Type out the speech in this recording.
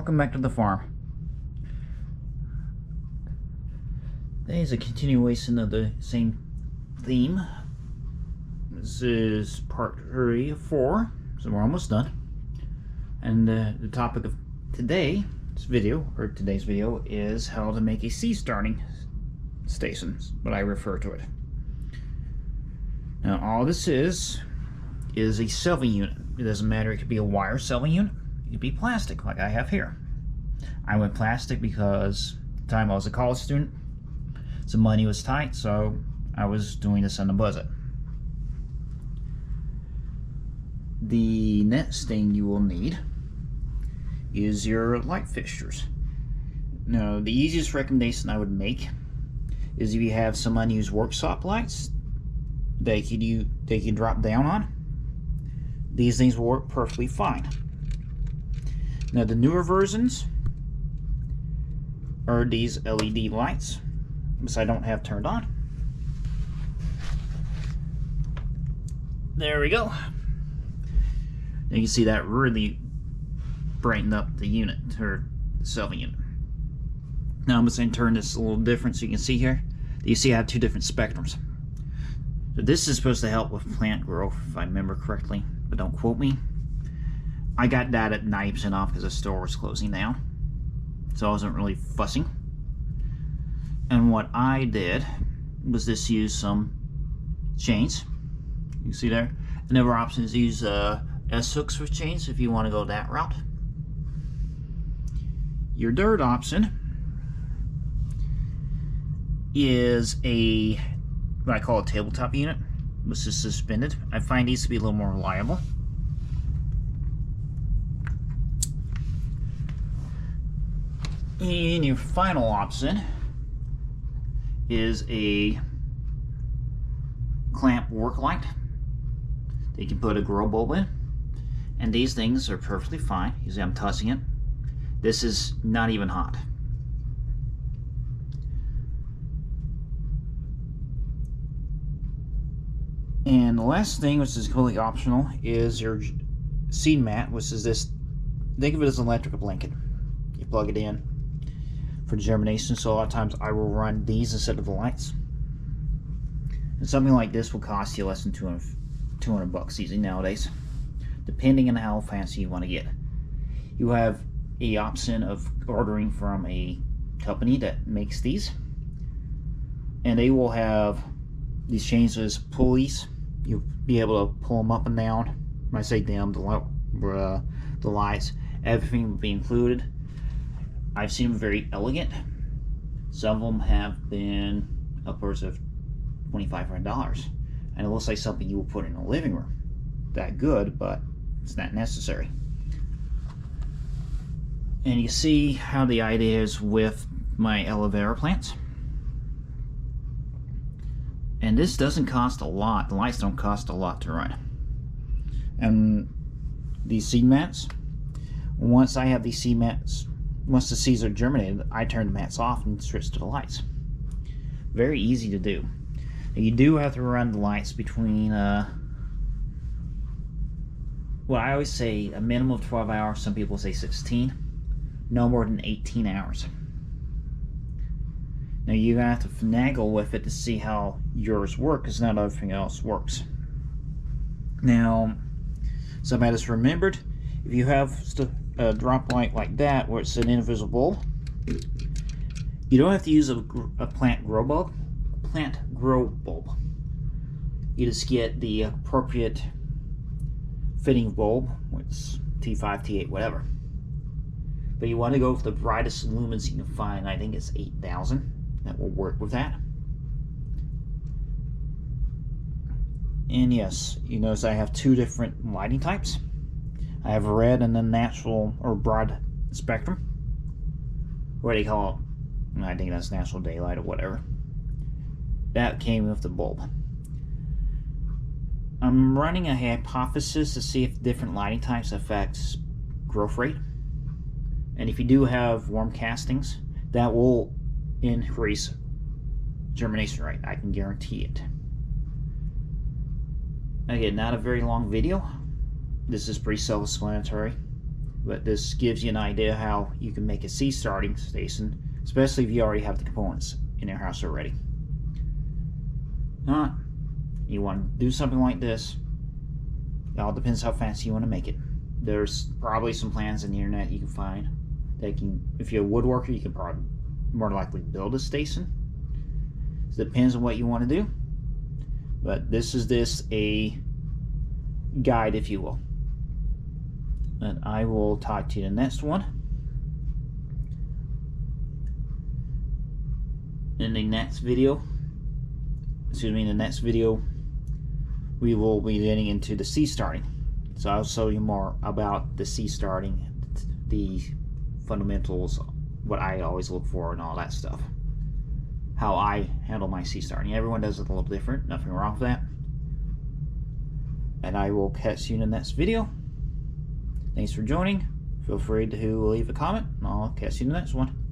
welcome back to the farm. Today is a continuation of the same theme. This is part 3 of 4, so we're almost done. And the topic of today's video is how to make a seed starting station, what I refer to it. Now all this is a selving unit. It doesn't matter, it could be a wire selving unit, it could be plastic like I have here. I went plastic because at the time I was a college student, so money was tight, so I was doing this on a budget. The next thing you will need is your light fixtures. Now the easiest recommendation I would make is if you have some unused workshop lights they can drop down on. These things will work perfectly fine. Now the newer versions are these LED lights, which I don't have turned on. There we go. Now you can see that really brightened up the unit, or the selving unit. Now I'm just going to turn this a little different so you can see here. You see I have two different spectrums. So this is supposed to help with plant growth, if I remember correctly, but don't quote me. I got that at 90% off because the store was closing down, so I wasn't really fussing. And what I did was just use some chains. You see there? Another option is use S-hooks with chains if you want to go that route. Your third option is what I call a tabletop unit, which is suspended. I find these to be a little more reliable. And your final option is a clamp work light that you can put a grow bulb in, and these things are perfectly fine. You see I'm touching it. This is not even hot. And the last thing, which is completely optional, is your seed mat, which is this. Think of it as an electrical blanket. You plug it in for germination, so a lot of times I will run these instead of the lights. And something like this will cost you less than 200 bucks easy nowadays, depending on how fancy you want to get. You have a option of ordering from a company that makes these, and they will have these chains as pulleys. You'll be able to pull them up and down. When I say them, the lights, everything will be included. I've seen them very elegant. Some of them have been upwards of $2,500, and it looks like something you will put in a living room. That good, but it's not necessary. And you see how the idea is with my aloe vera plants. And this doesn't cost a lot. The lights don't cost a lot to run. And these seed mats, once I have these seed mats, once the seeds are germinated, I turn the mats off and switch to the lights. Very easy to do. And you do have to run the lights between, well, I always say a minimum of 12 hours. Some people say 16. No more than 18 hours. Now you're going to have to finagle with it to see how yours work, because not everything else works. Now, something I just remembered, if you have a drop light like that, where it's an invisible bulb, you don't have to use a plant grow bulb. You just get the appropriate fitting bulb, which is T5, T8, whatever. But you want to go with the brightest lumens you can find. I think it's 8,000. That will work with that. And yes, you notice I have two different lighting types. I have red and then natural or broad spectrum. What do you call it? I think that's natural daylight or whatever. That came with the bulb. I'm running a hypothesis to see if different lighting types affects growth rate. And if you do have warm castings, that will increase germination rate. I can guarantee it. Again, not a very long video. This is pretty self-explanatory. but this gives you an idea how you can make a sea starting station, especially if you already have the components in your house already. Alright, you want to do something like this, it all depends how fancy you want to make it. There's probably some plans on the internet you can find that can, if you're a woodworker, you can probably more likely build a station. So it depends on what you want to do, but this is a guide, if you will. And I will talk to you in the next one. In the next video, we will be getting into the sea starting. So I'll show you more about the sea starting, the fundamentals, what I always look for, and all that stuff. How I handle my sea starting. Everyone does it a little different. Nothing wrong with that. And I will catch you in the next video. Thanks for joining. Feel free to leave a comment, and I'll catch you in the next one.